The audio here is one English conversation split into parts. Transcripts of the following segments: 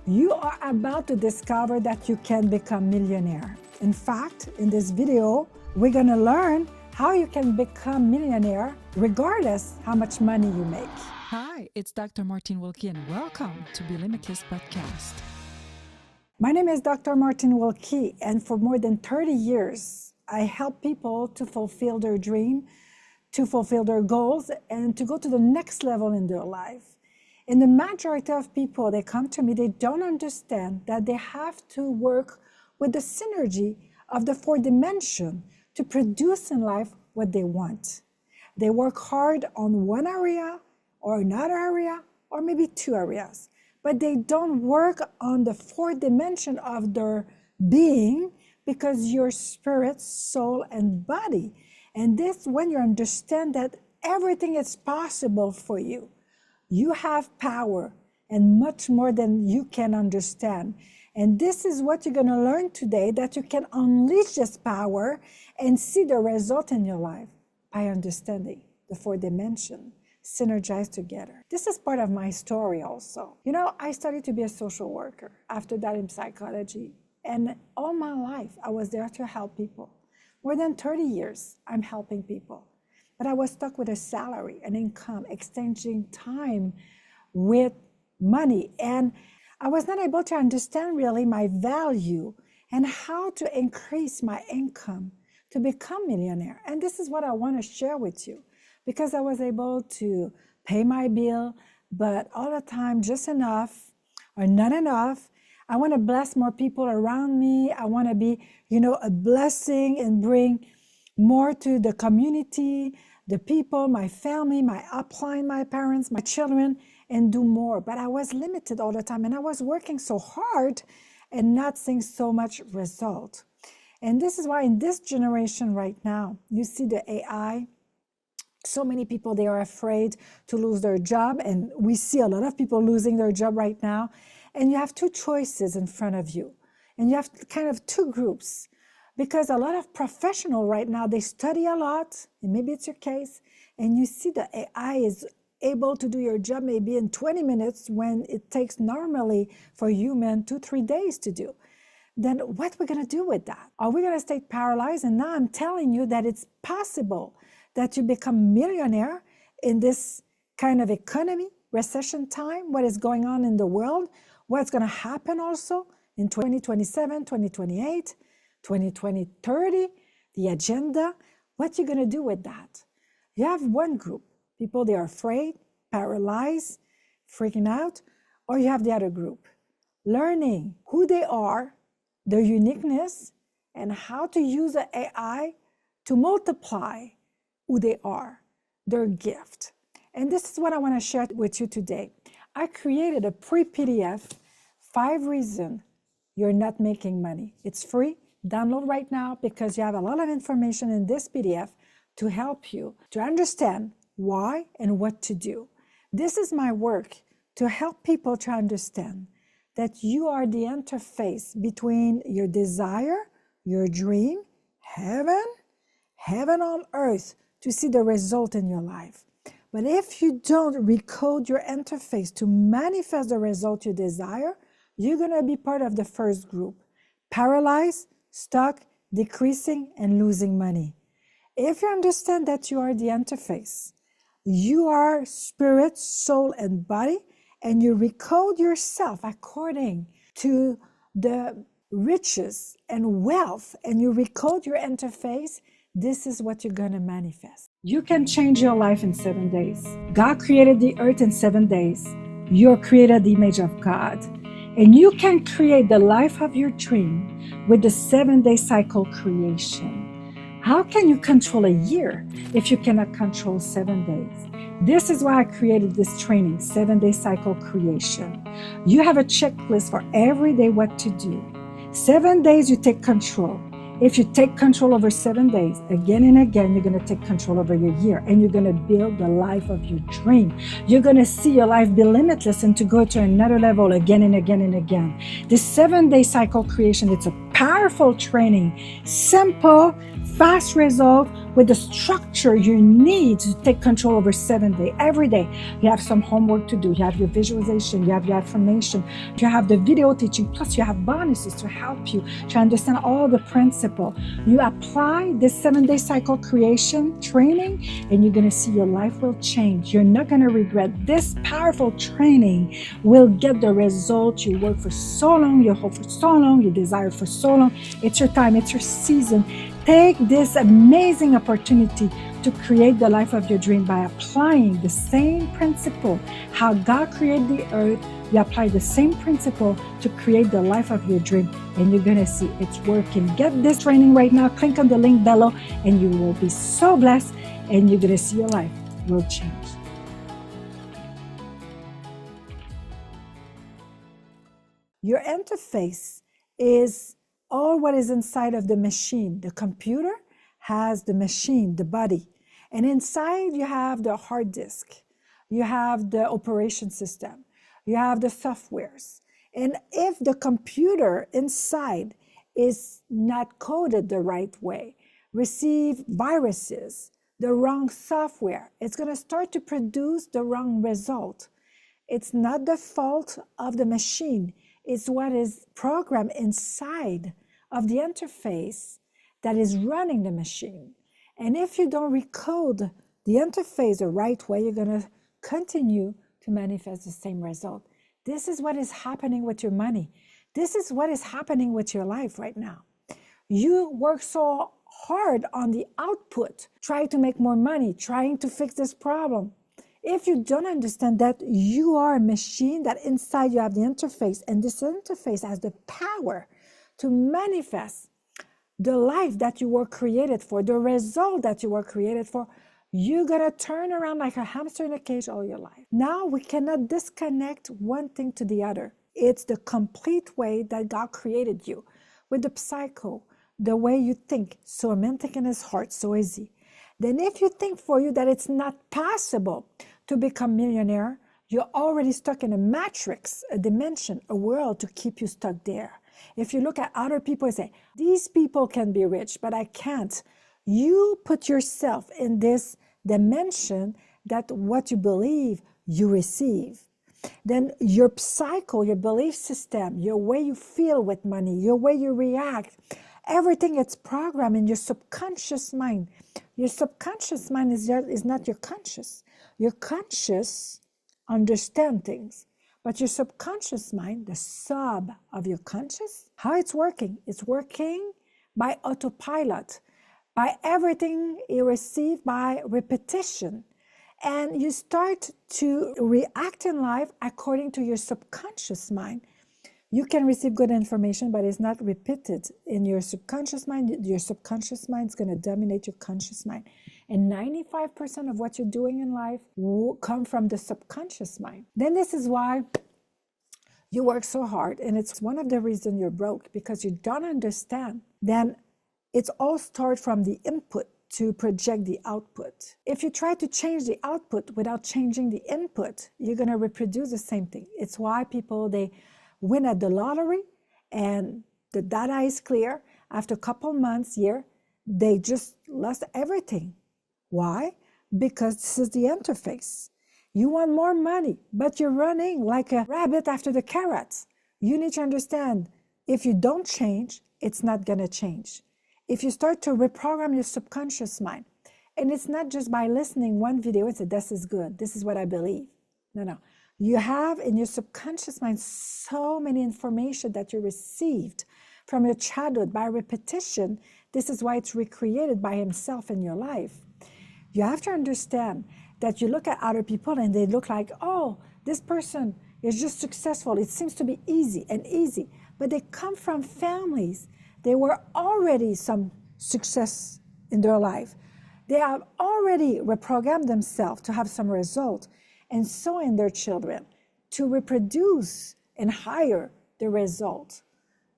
You are about to discover that you can become millionaire. In fact, in this video, we're going to learn how you can become millionaire regardless how much money you make. Hi, it's Dr. Martine Wilkie and welcome to Be Limitless Podcast. My name is Dr. Martine Wilkie, and for more than 30 years, I help people to fulfill their dream, to fulfill their goals, and to go to the next level in their life. And the majority of people, they come to me, they don't understand that they have to work with the synergy of the four dimensions to produce in life what they want. They work hard on one area or another area, or maybe two areas, but they don't work on the four dimensions of their being because you're spirit, soul, and body. And this, when you understand that everything is possible for you, you have power and much more than you can understand. And this is what you're going to learn today, that you can unleash this power and see the result in your life by understanding the four dimensions synergize together. This is part of my story also. You know, I studied to be a social worker, after that in psychology. And all my life, I was there to help people. More than 30 years, I'm helping people. But I was stuck with a salary, an income, exchanging time with money. And I was not able to understand really my value and how to increase my income to become millionaire. And this is what I want to share with you, because I was able to pay my bill, but all the time just enough or not enough. I want to bless more people around me. I want to be, a blessing and bring more to the community, the people, my family, my upline, my parents, my children, and do more. But I was limited all the time, and I was working so hard and not seeing so much result. And this is why in this generation right now, you see the AI, so many people, they are afraid to lose their job, and we see a lot of people losing their job right now. And you have two choices in front of you, and you have kind of two groups. Because a lot of professionals right now, they study a lot, and maybe it's your case, and you see the AI is able to do your job maybe in 20 minutes when it takes normally for human 2-3 days to do. Then what we're going to do with that? Are we going to stay paralyzed? And now I'm telling you that it's possible that you become millionaire in this kind of economy, recession time, what is going on in the world, what's going to happen also in 2027, 2028, 2030, the agenda, what you're going to do with that. You have one group, people, they are afraid, paralyzed, freaking out, or you have the other group, learning who they are, their uniqueness, and how to use the AI to multiply who they are, their gift. And this is what I want to share with you today. I created a pre-PDF, 5 reasons you're not making money. It's free. Download right now, because you have a lot of information in this PDF to help you to understand why and what to do. This is my work to help people to understand that you are the interface between your desire, your dream, heaven on earth, to see the result in your life. But if you don't recode your interface to manifest the result you desire, you're going to be part of the first group, paralyzed, stuck, decreasing, and losing money. If you understand that you are the interface, you are spirit, soul, and body, and you recode yourself according to the riches and wealth, and you recode your interface, this is what you're going to manifest. You can change your life in 7 days. God created the earth in 7 days. You're created the image of God. And you can create the life of your dream with the 7-day cycle creation. How can you control a year if you cannot control 7 days? This is why I created this training, 7-day cycle creation. You have a checklist for every day what to do. 7 days you take control. If you take control over 7 days, again and again, you're going to take control over your year, and you're going to build the life of your dream. You're going to see your life be limitless and to go to another level again and again and again. This 7-day cycle creation, it's a powerful training, simple, fast result, with the structure you need to take control over 7 days. Every day, you have some homework to do. You have your visualization, you have your affirmation, you have the video teaching, plus you have bonuses to help you to understand all the principle. You apply this 7-day cycle creation training, and you're going to see your life will change. You're not going to regret. This powerful training will get the result you work for so long, you hope for so long, you desire for so long. It's your time, it's your season. Take this amazing opportunity to create the life of your dream by applying the same principle. How God created the earth, you apply the same principle to create the life of your dream, and you're going to see it's working. Get this training right now. Click on the link below, and you will be so blessed, and you're going to see your life will change. Your interface is all what is inside of the machine. The computer has the machine, the body. And inside you have the hard disk. You have the operation system. You have the softwares. And if the computer inside is not coded the right way, receive viruses, the wrong software, it's going to start to produce the wrong result. It's not the fault of the machine. It's what is programmed inside of the interface that is running the machine. And if you don't recode the interface the right way, you're going to continue to manifest the same result. This is what is happening with your money. This is what is happening with your life right now. You work so hard on the output, trying to make more money, trying to fix this problem. If you don't understand that you are a machine, that inside you have the interface, and this interface has the power to manifest the life that you were created for, the result that you were created for, you're going to turn around like a hamster in a cage all your life. Now we cannot disconnect one thing to the other. It's the complete way that God created you. With the psycho, the way you think, so a man thinking his heart, so easy. Then if you think for you that it's not possible to become millionaire, you're already stuck in a matrix, a dimension, a world to keep you stuck there. If you look at other people and say, these people can be rich, but I can't. You put yourself in this dimension that what you believe, you receive. Then your psycho, your belief system, your way you feel with money, your way you react, everything is programmed in your subconscious mind. Your subconscious mind is not your conscious. Your conscious understand things. But your subconscious mind, the sub of your conscious, how it's working? It's working by autopilot, by everything you receive by repetition. And you start to react in life according to your subconscious mind. You can receive good information, but it's not repeated in your subconscious mind. Your subconscious mind is going to dominate your conscious mind. And 95% of what you're doing in life will come from the subconscious mind. Then this is why you work so hard. And it's one of the reasons you're broke, because you don't understand. Then it's all start from the input to project the output. If you try to change the output without changing the input, you're going to reproduce the same thing. It's why people, they win at the lottery and the data is clear. After a couple months, year, they just lost everything. Why? Because this is the interface. You want more money, but you're running like a rabbit after the carrots. You need to understand, if you don't change, it's not going to change. If you start to reprogram your subconscious mind, and it's not just by listening one video and say, this is good, this is what I believe. No. You have in your subconscious mind so many information that you received from your childhood by repetition. This is why it's recreated by himself in your life. You have to understand that you look at other people and they look like, oh, this person is just successful. It seems to be easy, but they come from families. They were already some success in their life. They have already reprogrammed themselves to have some result, and so in their children to reproduce and hire the result.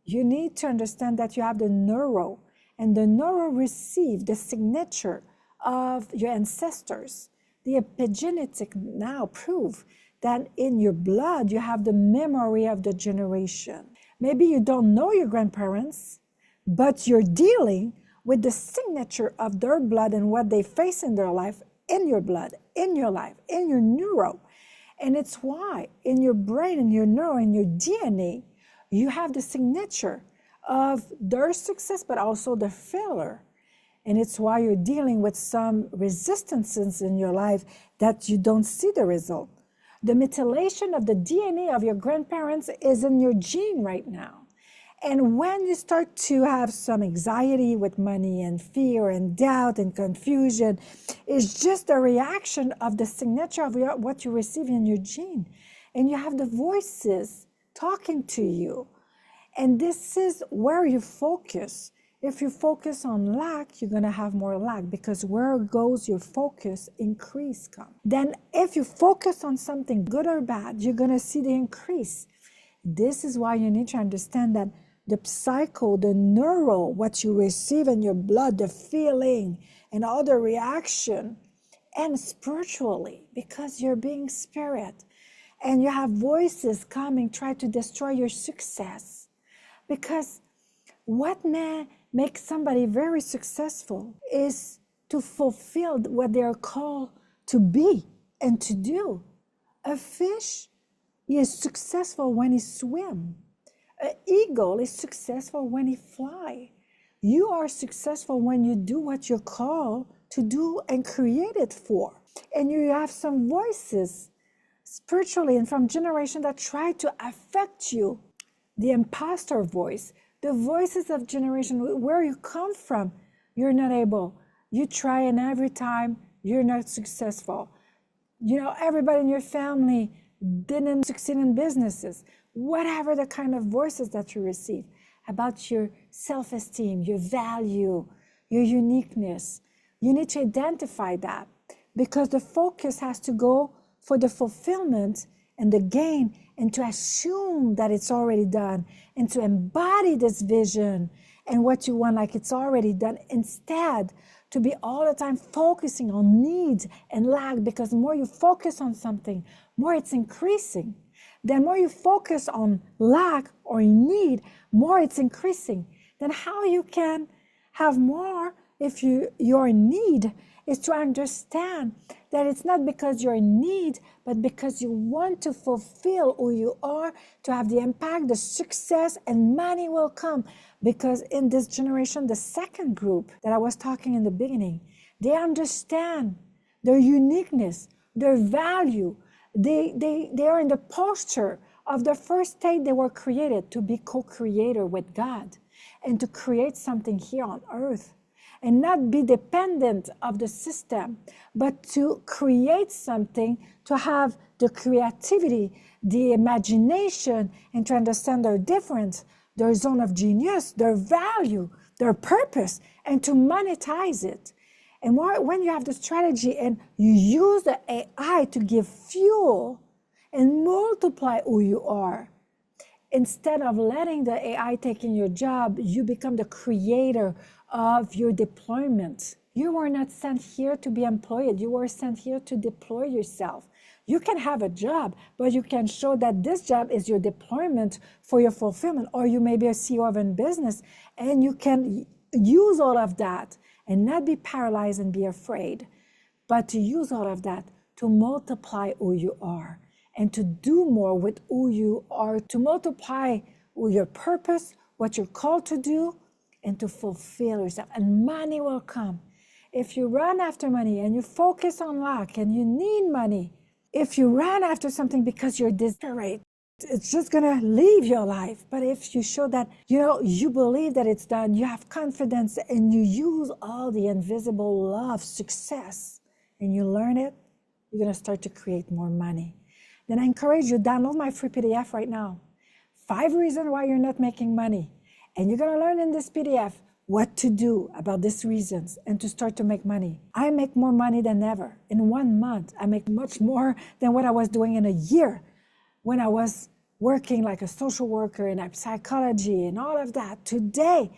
You need to understand that you have the neuro, and the neuro receive the signature of your ancestors. The epigenetics now prove that in your blood you have the memory of the generation. Maybe you don't know your grandparents, but you're dealing with the signature of their blood and what they face in their life, in your blood, in your life, in your neuro. And it's why in your brain, in your neuro, in your DNA, you have the signature of their success, but also their failure. And it's why you're dealing with some resistances in your life that you don't see the result. The mutilation of the DNA of your grandparents is in your gene right now. And when you start to have some anxiety with money and fear and doubt and confusion, it's just a reaction of the signature of what you receive in your gene. And you have the voices talking to you. And this is where you focus. If you focus on lack, you're going to have more lack, because where goes your focus, increase comes. Then if you focus on something good or bad, you're going to see the increase. This is why you need to understand that the psycho, the neuro, what you receive in your blood, the feeling and all the reaction, and spiritually, because you're being spirit and you have voices coming, try to destroy your success. Because what makes somebody very successful is to fulfill what they are called to be and to do. A fish is successful when he swims. An eagle is successful when he flies. You are successful when you do what you're called to do and created for. And you have some voices spiritually and from generation that try to affect you. The imposter voice, the voices of generation, where you come from, you're not able. You try and every time you're not successful. You know, everybody in your family didn't succeed in businesses. Whatever the kind of voices that you receive about your self-esteem, your value, your uniqueness, you need to identify that, because the focus has to go for the fulfillment and the gain, and to assume that it's already done, and to embody this vision and what you want like it's already done, instead to be all the time focusing on needs and lack, because the more you focus on something, more it's increasing. The more you focus on lack or need, more it's increasing. Then how you can have more if your need is to understand that it's not because you're in need, but because you want to fulfill who you are, to have the impact, the success, and money will come. Because in this generation, the second group that I was talking in the beginning, they understand their uniqueness, their value. They are in the posture of the first state they were created, to be co-creator with God and to create something here on earth, and not be dependent of the system, but to create something, to have the creativity, the imagination, and to understand their difference, their zone of genius, their value, their purpose, and to monetize it. And when you have the strategy and you use the AI to give fuel and multiply who you are, instead of letting the AI taking your job, you become the creator of your deployment. You were not sent here to be employed. You were sent here to deploy yourself. You can have a job, but you can show that this job is your deployment for your fulfillment. Or you may be a CEO of a business, and you can use all of that and not be paralyzed and be afraid, but to use all of that to multiply who you are and to do more with who you are, to multiply your purpose, what you're called to do, and to fulfill yourself. And money will come. If you run after money and you focus on lack and you need money, if you run after something because you're desperate, it's just going to leave your life. But if you show that, you believe that it's done, you have confidence, and you use all the invisible law of success, and you learn it, you're going to start to create more money. Then I encourage you, download my free PDF right now. 5 reasons why you're not making money. And you're going to learn in this PDF what to do about these reasons and to start to make money. I make more money than ever. In 1 month, I make much more than what I was doing in a year when I was working like a social worker and psychology and all of that. Today,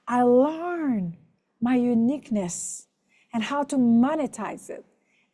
I learn my uniqueness and how to monetize it.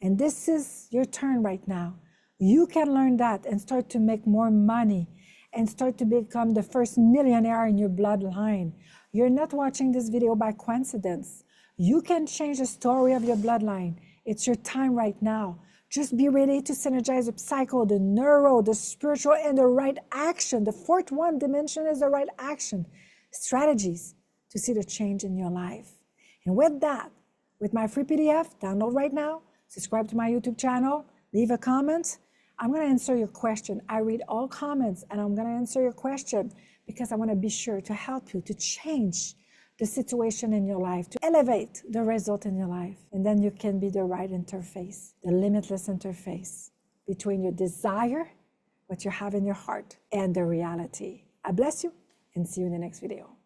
And this is your turn right now. You can learn that and start to make more money and start to become the first millionaire in your bloodline. You're not watching this video by coincidence. You can change the story of your bloodline. It's your time right now. Just be ready to synergize the psycho, the neuro, the spiritual, and the right action. The fourth one dimension is the right action. Strategies to see the change in your life. And with that, with my free PDF, download right now, subscribe to my YouTube channel, leave a comment. I'm going to answer your question. I read all comments and I'm going to answer your question because I want to be sure to help you to change the situation in your life, to elevate the result in your life. And then you can be the right interface, the limitless interface between your desire, what you have in your heart, and the reality. I bless you and see you in the next video.